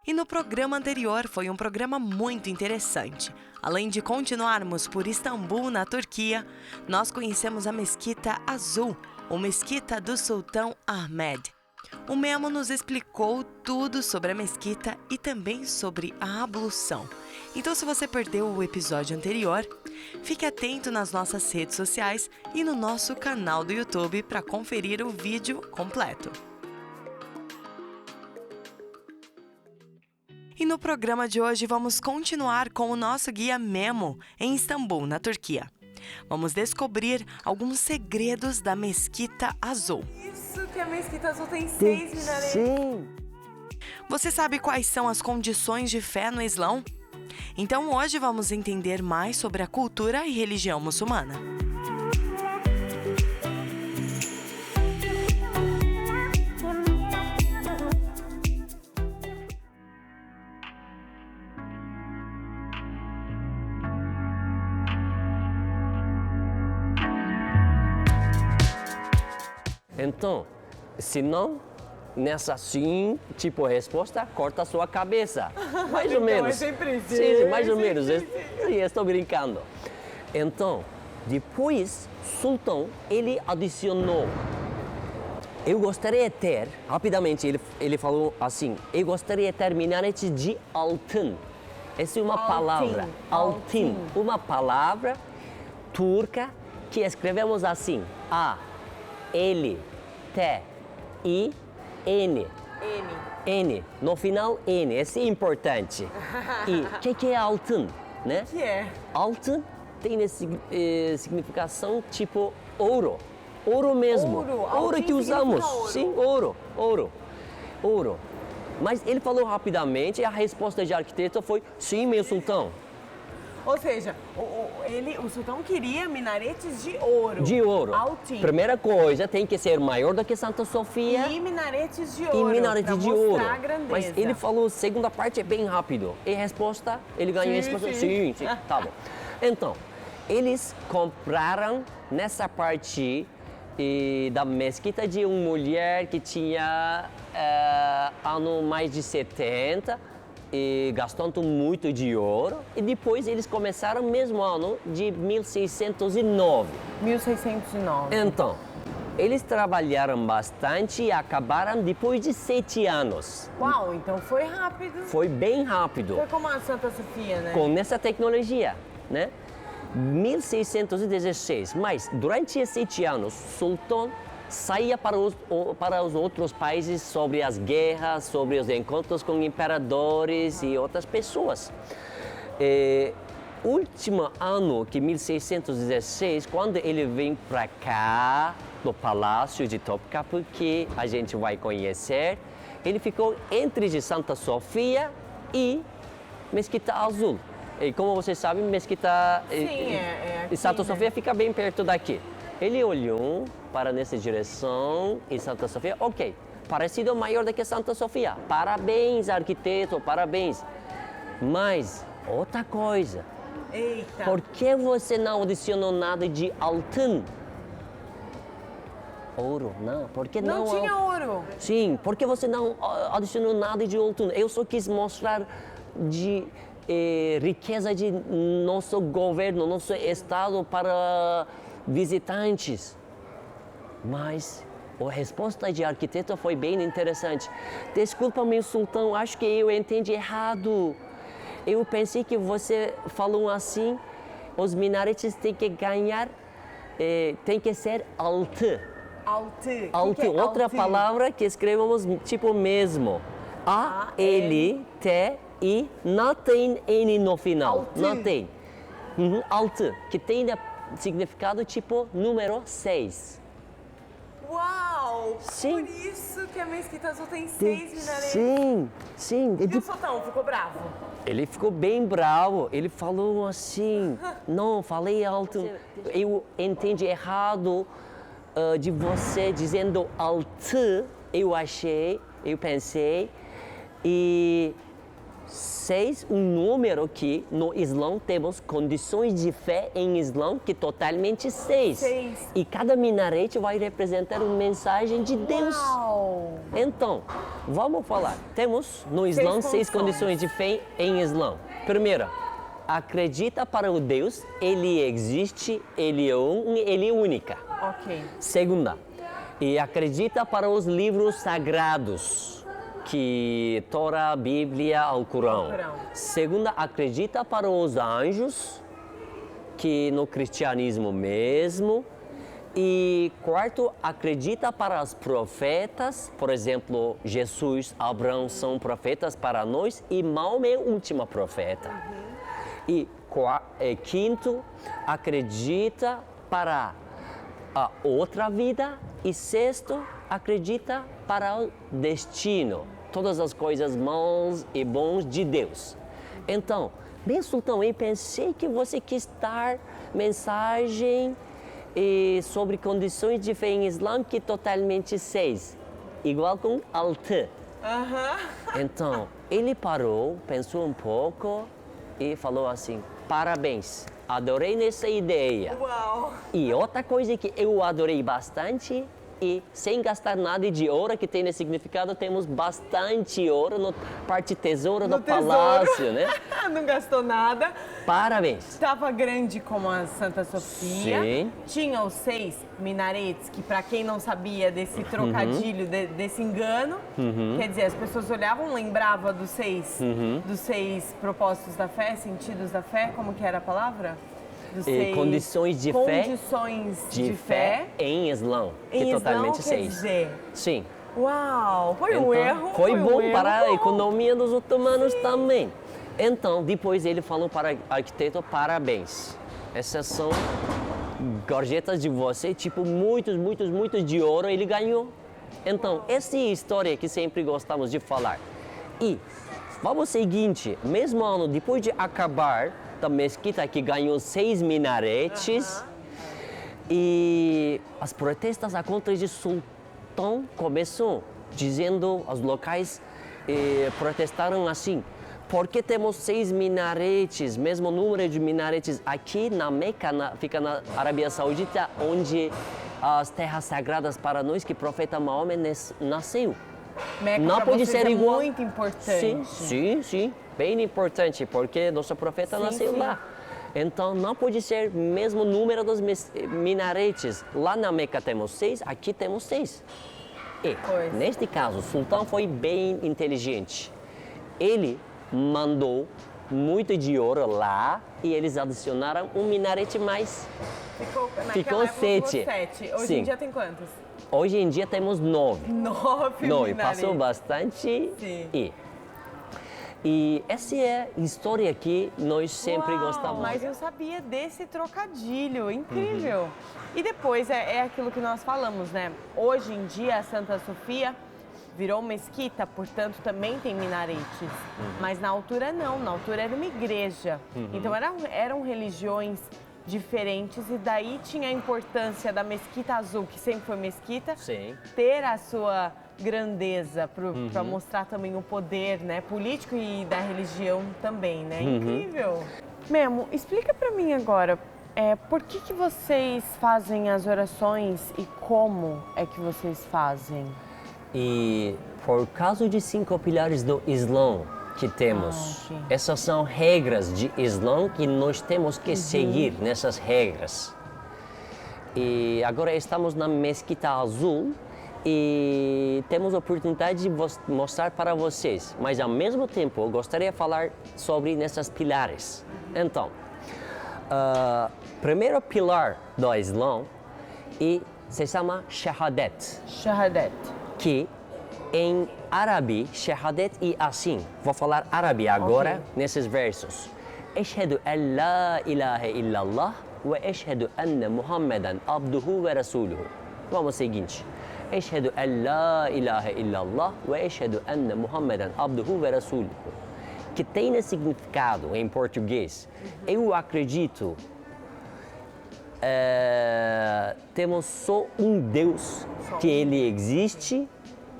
E no programa anterior foi um programa muito interessante. Além de continuarmos por Istambul, na Turquia, nós conhecemos a Mesquita Azul, ou Mesquita do Sultão Ahmed. O Memo nos explicou tudo sobre a mesquita e também sobre a ablução. Então, se você perdeu o episódio anterior, fique atento nas nossas redes sociais e no nosso canal do YouTube para conferir o vídeo completo. E no programa de hoje vamos continuar com o nosso guia Memo em Istambul, na Turquia. Vamos descobrir alguns segredos da Mesquita Azul. Isso que a Mesquita Azul tem 6 minaretes. Sim. Você sabe quais são as condições de fé no Islã? Então hoje vamos entender mais sobre a cultura e religião muçulmana. Então, se não, nessa sim, tipo resposta, corta a sua cabeça. Mais ou Então, menos. é sempre sim, Sim, mais ou sim, menos. sim, Sim, estou brincando. Então, depois, Sultão, ele adicionou. Eu gostaria de ter, rapidamente, ele falou assim, eu gostaria de ter minaretes de altın. Essa é uma palavra, altın. Uma palavra turca que escrevemos assim, L, T, I, N. N. No final, N. Esse é importante. E o que é altın, né? Que é? Altın tem esse significação tipo ouro. Ouro mesmo. Ouro. Ouro Altın que usamos. significa ouro. Sim, ouro. Mas ele falou rapidamente e a resposta de arquiteto foi sim, meu sultão. Ou seja, o sultão queria minaretes de ouro. De ouro. Altın. Primeira coisa, tem que ser maior do que Santa Sofia. E minaretes de ouro. E minaretes pra de mostrar ouro. a grandeza. Mas ele falou, segunda parte é bem rápido. E a resposta, ele ganhou a resposta. Sim, tá bom. Então, eles compraram nessa parte da mesquita de uma mulher que tinha ano mais de 70 e gastando muito de ouro. E depois eles começaram mesmo ano de 1609. 1609. Então, eles trabalharam bastante e acabaram depois de 7 anos. Uau, então foi rápido. Foi bem rápido. Foi como a Santa Sofia, né? Com essa tecnologia, né? 1616, mas durante esses 7 anos, Sultão saía para os outros países sobre as guerras, sobre os encontros com imperadores e outras pessoas. Último ano, que 1616, quando ele vem para cá, no Palácio de Topkapı, que a gente vai conhecer, ele ficou entre de Santa Sofia e Mesquita Azul. E como vocês sabem, Mesquita aqui, e Santa né? Sofia fica bem perto daqui. Ele olhou para nessa direção e Santa Sofia, ok, parecido maior do que Santa Sofia. Parabéns, arquiteto, parabéns. Mas, outra coisa, Eita. por que você não adicionou nada de altın? Ouro, não, por que não? Não tinha ouro. Sim, por que você não adicionou nada de altın? Eu só quis mostrar de riqueza de nosso governo, nosso estado para visitantes. Mas a resposta de arquiteto foi bem interessante. Desculpa, meu sultão, acho que eu entendi errado. Eu pensei que você falou assim, os minaretes têm que ganhar, tem que ser altı. Altı. Altı, outra palavra que escrevemos tipo mesmo. A-L-T-I, não tem N no final. Altı. Não tem. Altı, que tem significado tipo número 6. Uau! Sim. Por isso que a Mesquita Azul tem 6 minaretes. Sim. E o sultão ficou bravo? Ele ficou bem bravo. Ele falou assim, não, falei alto. Eu entendi errado de você dizendo altı. Eu pensei. E 6, um número que no Islã temos condições de fé em Islã que totalmente 6. E cada minarete vai representar uma mensagem de Deus. Uau! Então, Vamos falar. Temos no Islã 6 condições de fé em Islã. Primeira, acredita para o Deus, ele existe, ele é um, ele é única. Ok. Segunda, e acredita para os livros sagrados, que Torá, Bíblia, Alcorão. Segunda, acredita para os anjos, que no cristianismo mesmo. E quarto, acredita para os profetas, por exemplo, Jesus, Abraão são profetas para nós e Maomé é o último profeta. E quinto, acredita para a outra vida. E sexto, acredita para o destino, todas as coisas más e bons de Deus. Então, bem, Sultão, eu pensei que você quis dar mensagem sobre condições de fé em Islã que totalmente 6, igual com altı. Então, ele parou, pensou um pouco e falou assim, parabéns, adorei nessa ideia. Uau! E outra coisa que eu adorei bastante, e sem gastar nada de ouro, que tem esse significado, temos bastante ouro no parte tesouro do palácio, né? Não gastou nada. Parabéns. Estava grande como a Santa Sofia. Sim. Tinha os 6 minaretes, que para quem não sabia desse trocadilho, desse engano, quer dizer, as pessoas olhavam, lembravam dos 6 propósitos da fé, sentidos da fé, como que era a palavra? Condições de fé em Islã, que totalmente 6. Sim. Uau, foi um erro. Foi bom para a economia dos otomanos também. Então, depois ele falou para o arquiteto, parabéns. Essas são gorjetas de você, tipo muitos de ouro ele ganhou. Então, essa é a história que sempre gostamos de falar. E vamos seguinte, mesmo ano depois de acabar da mesquita que ganhou 6 minaretes, e as protestas contra o sultão começou, dizendo, os locais protestaram assim, por que temos 6 minaretes, mesmo número de minaretes aqui na Meca, fica na Arábia Saudita, onde as terras sagradas para nós que o profeta Maomé nasceu. Meca não pode ser igual. Muito importante. Sim, bem importante, porque nosso profeta nasceu lá. Então não pode ser o mesmo número dos minaretes. Lá na Meca temos 6, aqui temos 6. E neste caso, o sultão foi bem inteligente. Ele mandou muito de ouro lá e eles adicionaram um minarete mais. Ficou 7. Hoje em dia tem quantos? Hoje em dia temos 9. 9 passou bastante. Sim. E essa é a história que nós sempre gostamos. Mas eu sabia desse trocadilho, incrível. E depois é aquilo que nós falamos, né? Hoje em dia a Santa Sofia virou mesquita, portanto também tem minaretes. Mas na altura não, na altura era uma igreja. Então eram religiões diferentes e daí tinha a importância da Mesquita Azul, que sempre foi mesquita, ter a sua grandeza para mostrar também o poder, né, político e da religião também, né? Incrível. Memo, explica para mim agora, por que vocês fazem as orações e como é que vocês fazem? E por causa de 5 pilares do Islã que temos, essas são regras de Islã que nós temos que seguir nessas regras. E agora estamos na Mesquita Azul e temos a oportunidade de mostrar para vocês, mas ao mesmo tempo eu gostaria de falar sobre nesses pilares. Então, primeiro pilar do Islã se chama Shahadat. Que em árabe, Shahadat é assim. Vou falar árabe agora nesses versos. Ashhadu an la ilaha illallah wa ashhadu anna Muhammadan abduhu wa rasuluhu. Vamos ao seguinte. Ashhadu an la ilaha illallah wa ashhadu anna Muhammadan abduhu wa rasuluhu. Que tem esse significado em português. Eu acredito temos só um Deus, que ele existe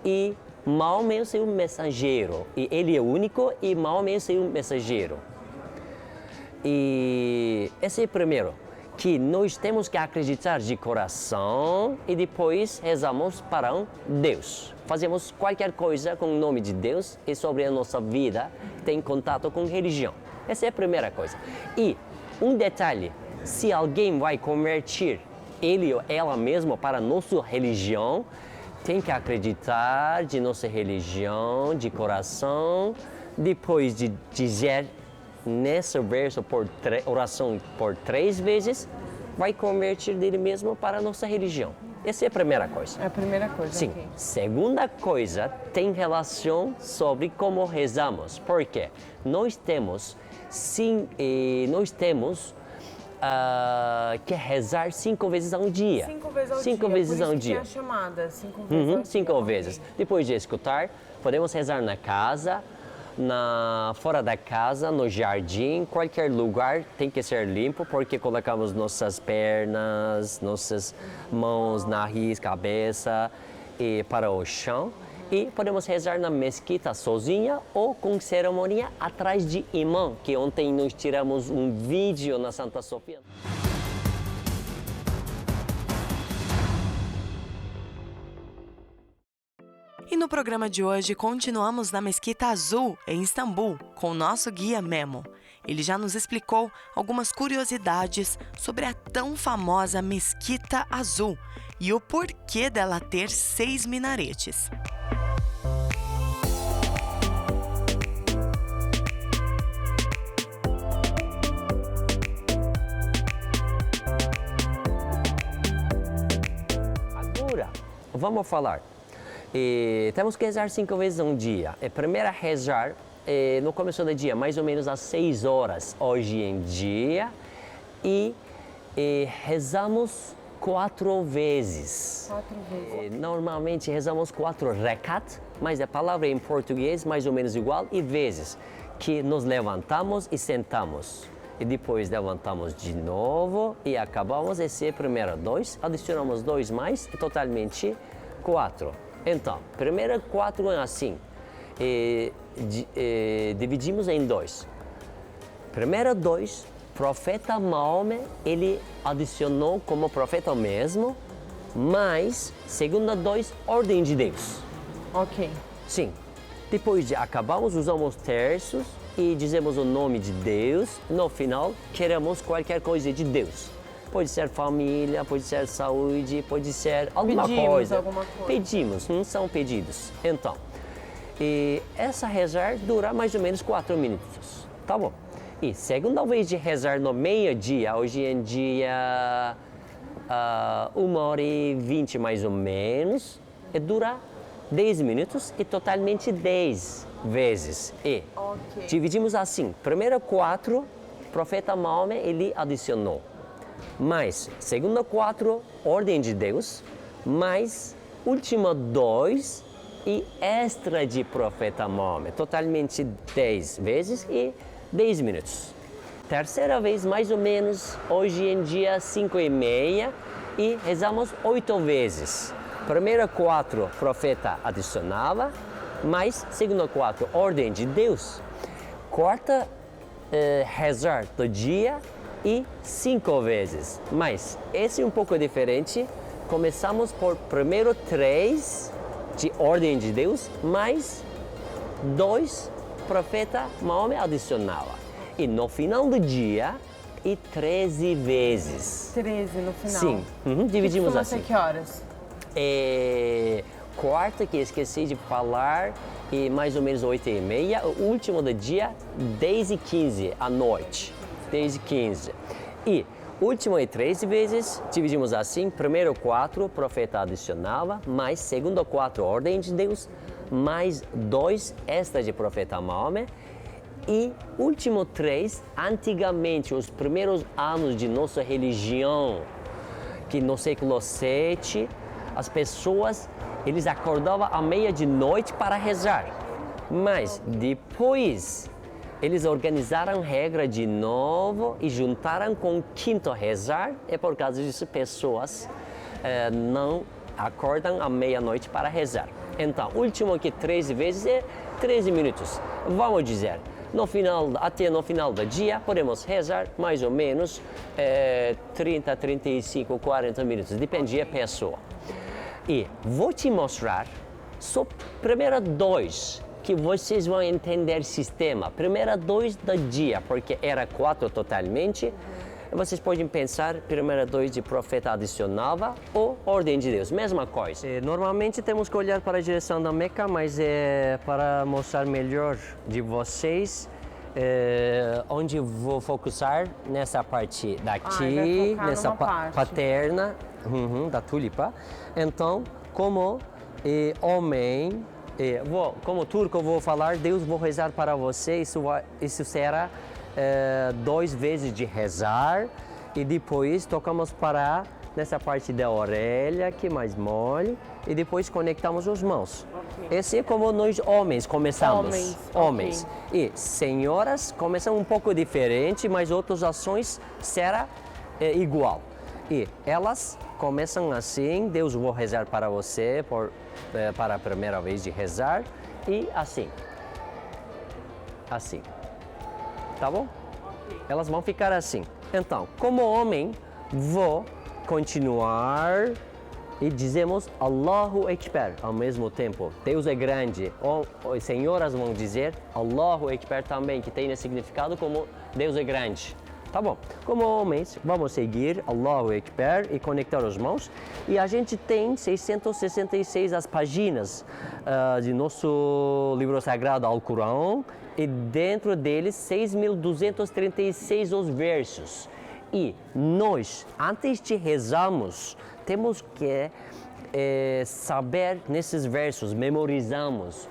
e Maomé é o seu mensageiro. E ele é único e Maomé é o seu mensageiro. E esse é o primeiro. que nós temos que acreditar de coração e depois rezamos para um Deus. Fazemos qualquer coisa com o nome de Deus e sobre a nossa vida tem contato com religião. Essa é a primeira coisa. E um detalhe, se alguém vai converter ele ou ela mesma para a nossa religião, tem que acreditar de nossa religião, de coração, depois de dizer nesse verso oração por 3 vezes, vai converter dele mesmo para a nossa religião. Essa é a primeira coisa. É a primeira coisa. Sim. Okay. Segunda coisa tem relação sobre como rezamos. Por quê? Nós temos que rezar 5 vezes ao dia. 5 vezes ao dia. 5 vezes ao dia. Tem a chamada, 5 vezes ao dia. 5 vezes. Okay. Depois de escutar, podemos rezar na casa, fora da casa, no jardim, qualquer lugar tem que ser limpo porque colocamos nossas pernas, nossas mãos, nariz, cabeça e para o chão. E podemos rezar na mesquita sozinha ou com cerimônia atrás de imã, que ontem nós tiramos um vídeo na Santa Sofia. E no programa de hoje, continuamos na Mesquita Azul, em Istambul, com o nosso guia Memo. Ele já nos explicou algumas curiosidades sobre a tão famosa Mesquita Azul e o porquê dela ter 6 minaretes. Agora, vamos falar. Temos que rezar 5 vezes um dia. Primeiro rezar no começo do dia, mais ou menos às 6 horas hoje em dia. E rezamos 4 vezes. 4 vezes. Normalmente rezamos 4 rekat, mas a palavra em português mais ou menos igual, e vezes, que nos levantamos e sentamos. E depois levantamos de novo e acabamos. Esse é primeiro 2, adicionamos 2 mais, totalmente 4. Então, primeiro 4 é assim, dividimos em 2. Primeiro 2, profeta Maomé, ele adicionou como profeta mesmo, mas segundo 2, ordem de Deus. Ok. Sim. Depois de acabamos, usamos terços e dizemos o nome de Deus. No final, queremos qualquer coisa de Deus. Pode ser família, pode ser saúde, pode ser alguma coisa. Pedimos, não são pedidos. Então, essa rezar dura mais ou menos 4 minutos, tá bom? E segunda vez de rezar no meio-dia, hoje em dia 1h20 mais ou menos, e dura 10 minutos e totalmente 10 vezes. E dividimos assim, primeiro 4, profeta Maomé, ele adicionou. Mais segunda 4, ordem de Deus, mais última 2 e extra de profeta Maomé, totalmente 10 vezes e 10 minutos. Terceira vez, mais ou menos, hoje em dia 5h30 e rezamos 8 vezes. Primeira 4, profeta adicionava, mais segunda 4, ordem de Deus. Quarta, rezar do dia e 5 vezes. Mas esse é um pouco diferente. Começamos por primeiro 3 de ordem de Deus, mais 2 profeta Maomé adicionava. E no final do dia, e 13 vezes. 13 no final? Sim, dividimos assim. Que horas? Quarta, que esqueci de falar, e mais ou menos 8h30. O último do dia, 10h15 à noite. 10h15. E último e 13 vezes, dividimos assim. Primeiro 4, profeta adicionava, mais segundo 4, ordem de Deus, mais 2 extra de profeta Maomé. E último 3, antigamente, os primeiros anos de nossa religião, que no século 7, as pessoas, eles acordavam à meia-noite para rezar. Mas depois, eles organizaram regra de novo e juntaram com o quinto rezar. E por causa disso, pessoas não acordam à meia-noite para rezar. Então, último que 13 vezes é 13 minutos. Vamos dizer, Até no final do dia, podemos rezar mais ou menos 30, 35, 40 minutos, depende da pessoa. E vou te mostrar só primeiro 2, que vocês vão entender o sistema. Primeiro 2 do dia, porque era 4 totalmente. Vocês podem pensar, primeiro 2 de profeta adicionava ou ordem de Deus, mesma coisa. Normalmente temos que olhar para a direção da Meca, mas é para mostrar melhor de vocês onde vou focusar nessa parte daqui, nessa paterna da tulipa. Então, como homem, como turco eu vou falar, Deus vou rezar para você, isso será 2 vezes de rezar e depois tocamos para nessa parte da orelha que mais mole e depois conectamos as mãos. Okay. Esse é como nós homens começamos. Homens. Okay. E senhoras começam um pouco diferente, mas outras ações será igual. E elas começam assim, Deus vou rezar para você para a primeira vez de rezar e assim. Assim. Tá bom? Okay. Elas vão ficar assim. Então, como homem, vou continuar e dizemos Allahu Akbar ao mesmo tempo. Deus é grande. As senhoras vão dizer Allahu Akbar também, que tem significado como Deus é grande. Tá bom. Como homens, vamos seguir Allahu Akbar e conectar as mãos. E a gente tem 666 as páginas de nosso livro sagrado, Alcorão. E dentro deles, 6.236 os versos. E nós, antes de rezarmos, temos que saber nesses versos, memorizamos.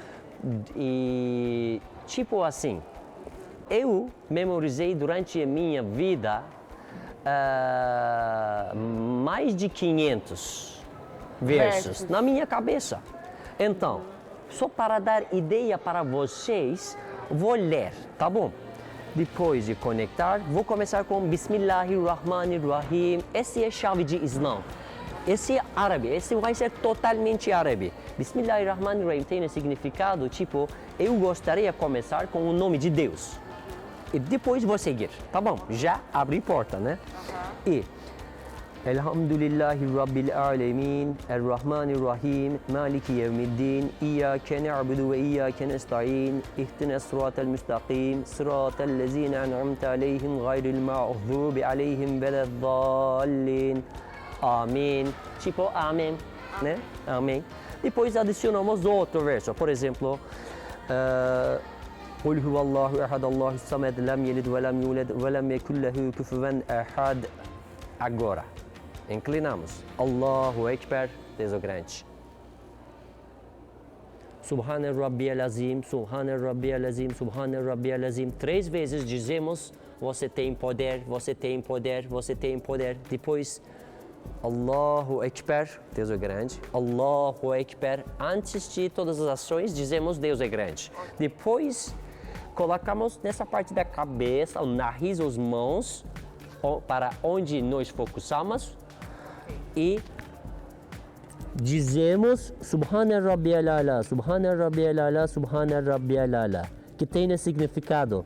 E tipo assim, eu memorizei durante a minha vida mais de 500 versos na minha cabeça. Então, só para dar ideia para vocês, vou ler, tá bom? Depois de conectar, vou começar com Bismillahirrahmanirrahim. Esse é a chave de Islã. Esse é árabe, esse vai ser totalmente árabe. Bismillahirrahmanirrahim tem significado tipo, eu gostaria de começar com o nome de Deus. E depois vou seguir, tá bom? Já abri porta, né? E Elhamdülillahi Rabbil Alemin, Errahmanirrahim, Maliki Yevmiddin, İyyâke na'budu ve İyyâke nesta'in, İhdines sıratel müstakim, sıratel lezîne en'amte aleyhim gayril mağdubi aleyhim veleddallin. Amém. Tipo, amém, né? Amém. Depois adicionamos outro verso, por exemplo, Kul huvallahu ehad Allahu samed lam yelid ve lam yulad ve lam yekun lehu kufuven ehad. Agora, inclinamos. Allahu Ekber, Deus é grande. Subhane Rabbiyal Azim, Subhane Rabbiyal Azim, Subhane Rabbiyal Azim. 3 vezes dizemos, você tem poder, você tem poder, você tem poder. Depois, Allahu Ekber, Deus é grande. Allahu Ekber. Antes de todas as ações, dizemos Deus é grande. Depois, colocamos nessa parte da cabeça, o nariz, as mãos, para onde nós focusamos e dizemos Subhana Rabbiyal Ala, Subhana Rabbiyal Ala, Subhana Rabbiyal Ala, que tem significado.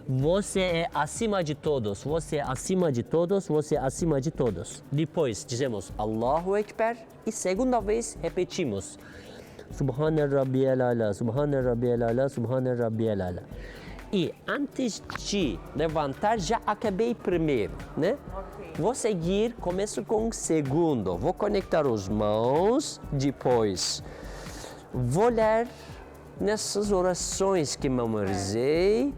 Você é acima de todos, você é acima de todos, você é acima de todos. Depois dizemos Allahu Ekber e segunda vez repetimos Subhana Rabbiyal Ala, Subhana Rabbiyal Ala, Subhana Rabbiyal Ala. E antes de levantar, já acabei primeiro, né? Okay. Vou seguir, começo com o segundo. Vou conectar as mãos, depois vou ler nessas orações que memorizei.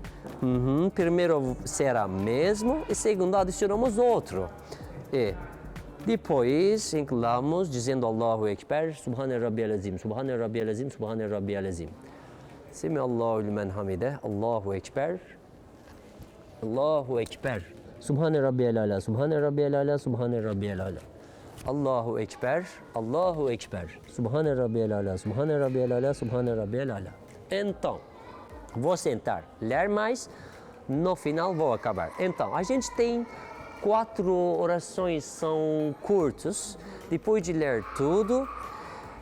Primeiro será mesmo e segundo adicionamos outro. E depois incluamos dizendo Allahu Ekber, Subhane Rabbiyal Azim, Subhane Rabbiyal Azim, Subhane Rabbiyal Azim. Semi Allahu limen hamide, Allahu Ekber, Allahu Ekber. Subhane Rabbiyal Ala, Subhane Rabbiyal Ala, Subhane Rabbiyal Ala. Allahu Ekber, Allahu Ekber. Subhane Rabbiyal Ala, Subhane Rabbiyal Ala, Subhane Rabbiyal Ala. Então, vou sentar, ler mais, no final vou acabar. Então, a gente tem 4 orações, são curtas. Depois de ler tudo,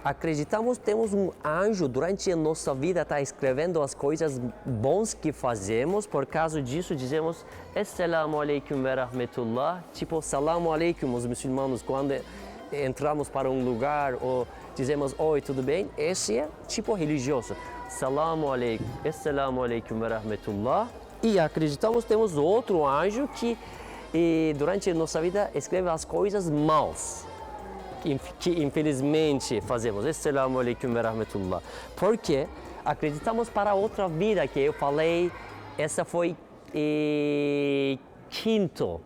acreditamos temos um anjo durante a nossa vida está escrevendo as coisas bons que fazemos. Por causa disso dizemos Assalamu alaikum wa rahmatullah. Tipo, Salamu alaikum, os muçulmanos quando entramos para um lugar ou dizemos oi, tudo bem? Esse é tipo religioso. Salamu alaikum, Assalamu alaikum wa rahmatullah. E acreditamos temos outro anjo que durante a nossa vida escreve as coisas maus. Que infelizmente fazemos. Assalamu alaikum wa rahmatullah. Porque acreditamos para outra vida que eu falei, essa foi quinto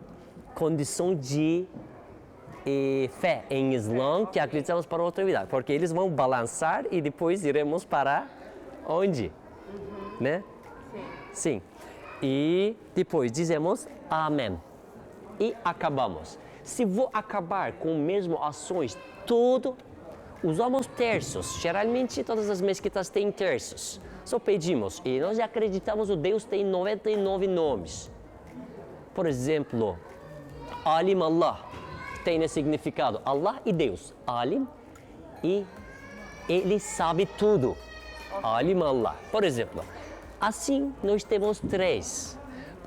condição de fé em Islã, que acreditamos para outra vida. Porque eles vão balançar e depois iremos para onde? Né? Sim. E depois dizemos amém. E acabamos. Se vou acabar com mesmo ações, tudo, usamos terços. Geralmente todas as mesquitas têm terços. Só pedimos e nós acreditamos que Deus tem 99 nomes. Por exemplo, Alim Allah tem esse significado. Allah e Deus. Alim e Ele sabe tudo. Alim Allah. Por exemplo, assim nós temos 3.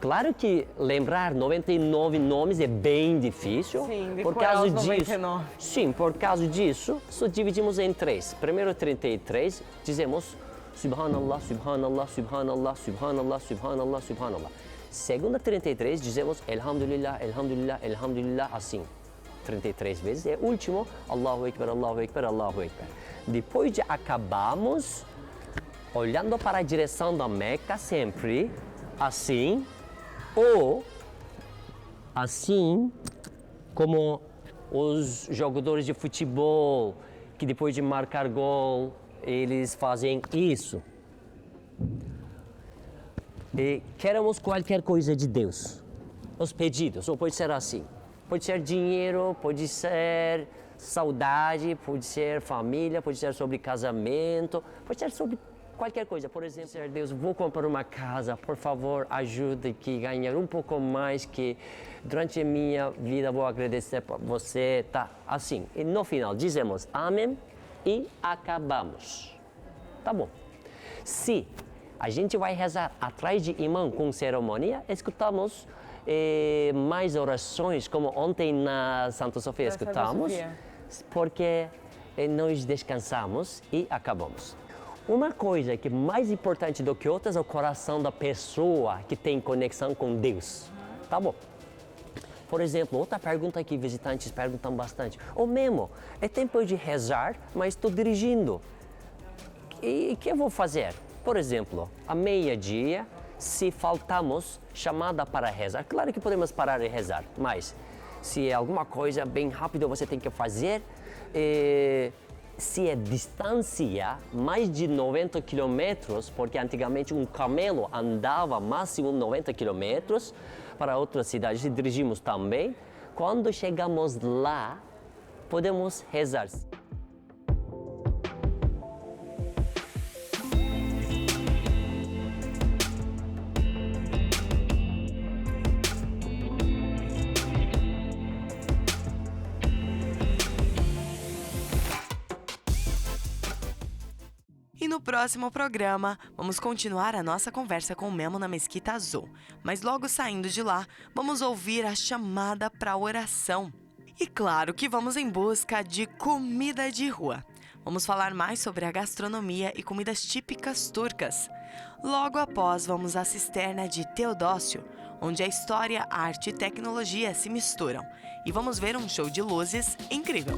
Claro que lembrar 99 nomes é bem difícil. Sim, por causa os disso. 99. Sim, por causa disso, só dividimos em 3. Primeiro 33, dizemos Subhanallah, Subhanallah, Subhanallah, Subhanallah, Subhanallah, Subhanallah. Segunda 33, dizemos Elhamdulillah, Elhamdulillah, Elhamdulillah, assim. 33 vezes. E último, Allahu Ekber, Allahu Ekber, Allahu Ekber. Depois de acabarmos, olhando para a direção da Meca sempre, assim, ou assim como os jogadores de futebol que depois de marcar gol eles fazem isso. E queremos qualquer coisa de Deus. Os pedidos, ou pode ser assim. Pode ser dinheiro, pode ser saudade, pode ser família, pode ser sobre casamento, pode ser sobre qualquer coisa. Por exemplo, Deus, vou comprar uma casa, por favor, ajude que ganhar um pouco mais, que durante a minha vida vou agradecer por você, tá? Assim. E no final dizemos amém e acabamos. Tá bom. Se a gente vai rezar atrás de imã com cerimônia, escutamos mais orações, como ontem na Santa Sofia escutamos, porque nós descansamos e acabamos. Uma coisa que é mais importante do que outras é o coração da pessoa que tem conexão com Deus. Tá bom? Por exemplo, outra pergunta que visitantes perguntam bastante. Ou mesmo, é tempo de rezar, mas estou dirigindo. E o que eu vou fazer? Por exemplo, a meia-dia, se faltamos chamada para rezar, claro que podemos parar e rezar, mas se é alguma coisa bem rápido você tem que fazer, se é distância mais de 90 quilômetros, porque antigamente um camelo andava máximo 90 quilômetros para outras cidades, e dirigimos também, quando chegamos lá, podemos rezar. E no próximo programa, vamos continuar a nossa conversa com o Memo na Mesquita Azul. Mas logo saindo de lá, vamos ouvir a chamada para a oração. E claro que vamos em busca de comida de rua. Vamos falar mais sobre a gastronomia e comidas típicas turcas. Logo após, vamos à cisterna de Teodósio, onde a história, arte e tecnologia se misturam. E vamos ver um show de luzes incrível.